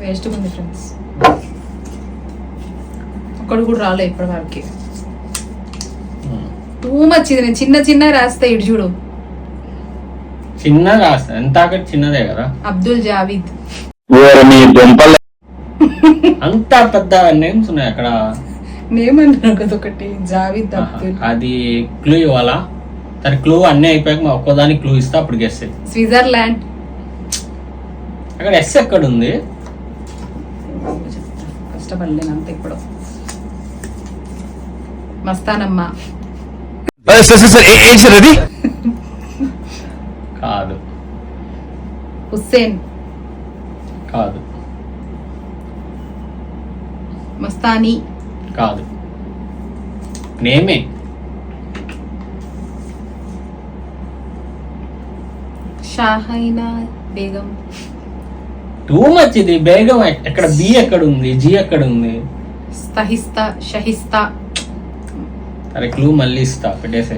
Waste ఉంది friends, ఒక్కడు కూడా రాలే ఇప్పటి వరకు. టూ మచ్ ఇది, నేను చిన్న చిన్న రాస్తా. ఇటు చూడు, చిన్న రాస్తా. ఎంత చిన్నదే కదా. అబ్దుల్ జావీద్. అంత పెద్ద నేమ్స్ ఉన్నాయి అక్కడ. నేమ్ అంటున్నావు కదా ఒకటి, జావీద్ అబ్దుల్. అది క్లూ ఇవ్వాలా? సరే క్లూ అన్ని అయిపోయాక ఒక్కోదానికి క్లూ ఇస్తా, అప్పుడు గెస్ చేయి. స్విట్జర్లాండ్. అక్కడ ఎస్ ఎక్కడ ఉంది? కష్టపడలేను అంత ఇప్పుడు. మస్తానమ్మ. కాదు. హుస్సేన్. కాదు. మస్తానీ. కాదు. నేమే. షాహైనా బేగం. టూ మచ్ ఇది. బేగం ఎక్కడ? బి ఎక్కడ ఉంది? జి ఎక్కడ ఉంది? స్తహిస్తా, షహిస్తా. అరే క్లూ మళ్ళీ ఇస్తా, పెట్టేసే.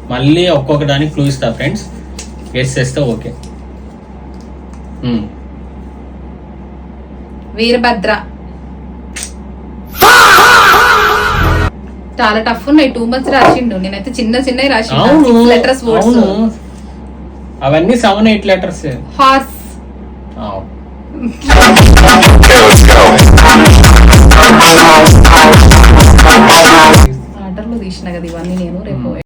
మళ్ళీ ఒక్కొక్క దానికి క్లూ ఇస్తా ఫ్రెండ్స్, గెస్ చేస్తే ఓకే. వీరభద్ర. చాలా టఫ్ ఉన్నాయి, టూ మచ్ రాసిండు. నేనైతే చిన్న చిన్నవి రాసిండు. లెటర్స్ వర్డ్స్ అవన్నీ 7-8 లెటర్స్. హార్స్. ఆర్డర్లో తీసిన కదా ఇవన్నీ నేను. రేపు